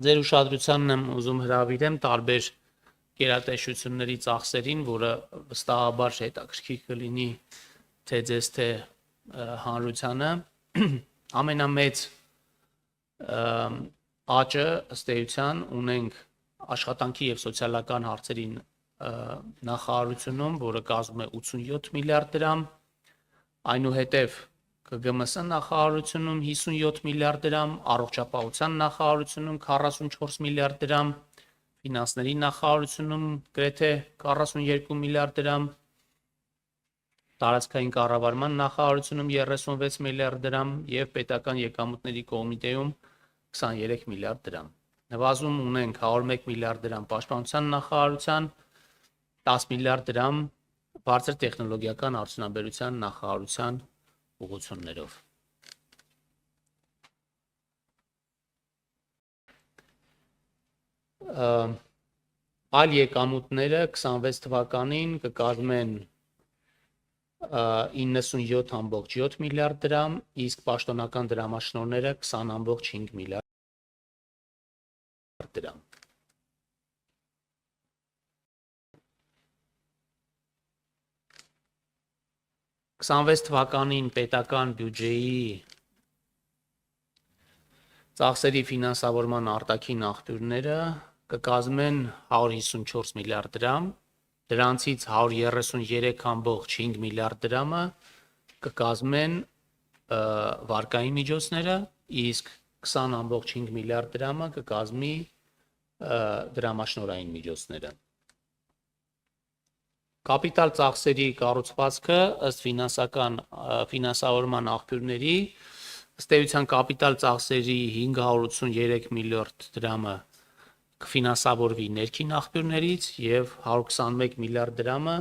Ձեր ուշադրությանն եմ ուզում հրավիրեմ տարբեր գերատեսչությունների ծախսերին, որը վստահաբար հետաքրքիր կլինի թե ձեզ թե հանրությանը։ Ամենամեծ աճը ըստ էության ունենք աշխատանքի եւ սոցիալական հարցերին նախարարությունում, որը կազմում է 87 միլիարդ դրամ, այնուհետև ԿԳՄՍ նախարարությունում 57 միլիարդ դրամ, առողջապահության նախարարությունում 44 միլիարդ դրամ, ֆինանսների նախարարությունում գրեթե 42 միլիարդ դրամ, տարածքային կառավարման նախարարությունում 36 միլիարդ դրամ եւ պետական եկամուտների կոմիտեում 23 միլիարդ դրամ։ Նվազում ունենք 101 միլիարդ դրամ պաշտպանության նախարարության, 10 միլիարդ դրամ բարձր տեխնոլոգիական արդյունաբերության նախարարության ուղղություններով։ Այլ եկամուտները 26 թվականին կկազմեն 97.7 միլիարդ դրամ, իսկ պաշտոնական դրամաշնորհները 20.5 միլիարդ դրամ։ Թվականին պետական բյուջեի ծախսերի ֆինանսավորման արտաքին աղբյուրները կկազմեն 154 միլիարդ դրամ, դրանցից 133.5 միլիարդ դրամը կկազմեն վարկային միջոցները, իսկ 20.5 միլիարդ դրամը կկազմի դրամաշնորհային միջոցները։ Կապիտալ ծախսերի կառուցվածքը ըստ ֆինանսավորման աղբյուրների ըստ էության կապիտալ ծախսերի 583 միլիարդ դրամը կֆինանսավորվի ներքին աղբյուրներից եւ 121 միլիարդ դրամը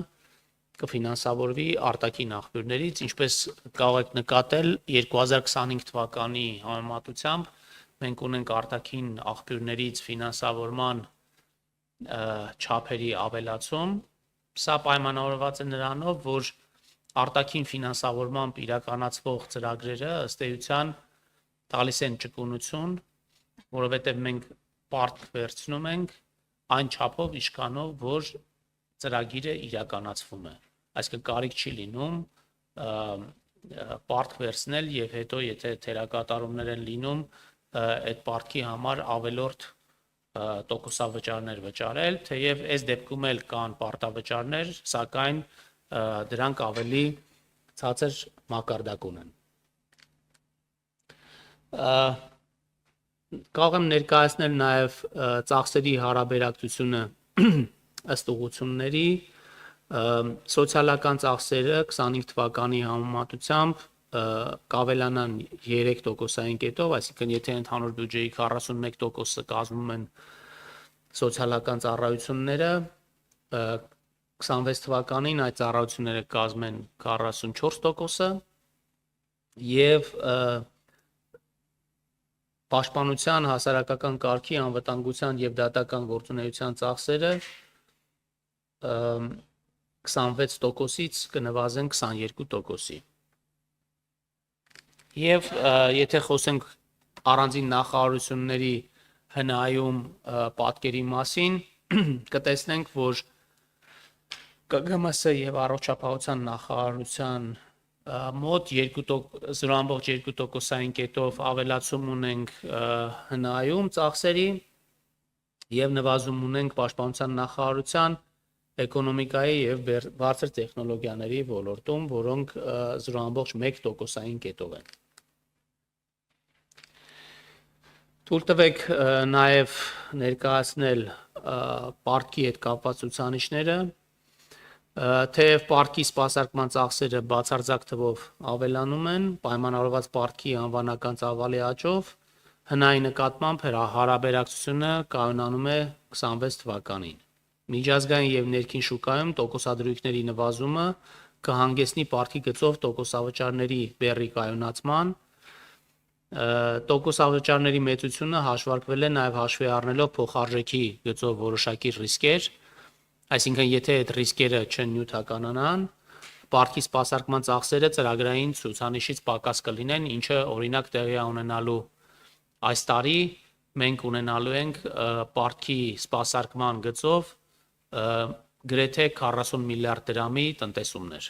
կֆինանսավորվի արտաքին աղբյուրներից, ինչպես կարող եք նկատել 2025 թվականի համեմատությամբ մենք ունենք արտաքին աղբյուրներից ֆինանսավորման չափերի ավելացում։ Սա պայմանավորված է նրանով, որ արտաքին ֆինանսավորմամբ իրականացվող ծրագրերը ըստ էության տալիս են ճկունություն, որովհետև մենք պարտք վերցնում ենք այն չափով իշխանով, որ ծրագիրը իրականացվում է։ Այսինքն կարիք չի լինում պարտք վերցնել եւ հետո եթե թերակատարումներ են լինում, այդ պարտքի համար ավելորդ տոկոսավճարներ վճարել, թեև այս դեպքում էլ կան պարտավճարներ, սակայն դրանք ավելի ցածր մակարդակում են։ Կարող եմ ներկայացնել նաև ծախսերի հարաբերակցությունը ըստ ուղղությունների, սոցիալական ծախսերը 25 թվականի համեմատությամբ կավելանան 3%-ային կետով, այսինքն եթե ընդհանուր բյուջեի 41%-ը կազմում են սոցիալական ծառայությունները, 26 թվականին այդ ծառայությունները կազմեն 44%-ը եւ պաշտպանության, հասարակական կարգի, անվտանգության եւ դատական գործունեության ծախսերը 26%-ից կնվազեն 22%-ի։ Եվ եթե խոսենք առանձին նախարարությունների հնայում պատկերի մասին, կտեսնենք, որ ԿԳՄՍ եւ առողջապահության նախարարության մոտ 0.2%-ային կետով ավելացում ունենք հնայում ծախսերի եւ նվազում ունենք պաշտպանության նախարարության էկոնոմիկայի եւ բարձր տեխնոլոգիաների ոլորտում, որոնք 0.1%-ային կետով են։ Թույլ տվեք նաև ներկայացնել պարտքի հետ կապված ցուցանիշները, թեև պարտքի սպասարկման ծախսերը բացարձակ թվով ավելանում են, պայմանավորված պարտքի անվանական ծավալի աճով, հնայի նկատմամբ հարաբերակցությունը կայունանում է 26 թվականին։ Միջազգային եւ ներքին շուկայում տոկոսադրույքների նվազումը կհանգեցնի պարտքի գծով տոկոսավճարների բեռի կայունացման, տոկոսավճարների մեծությունը հաշվարկվել է նաև հաշվի առնելով փոխարժեքի գծով որոշակի ռիսկեր, այսինքն եթե այդ ռիսկերը չնյութականանան, պարտքի սպասարկման ծախսերը ծրագրային ցուցանիշից պակաս կլինեն, ինչը օրինակ տեղի է ունենալու այս տարի մենք ունենալու ենք պարտքի սպասարկման գծով գրեթե 40 միլիարդ դրամի տնտեսումներ։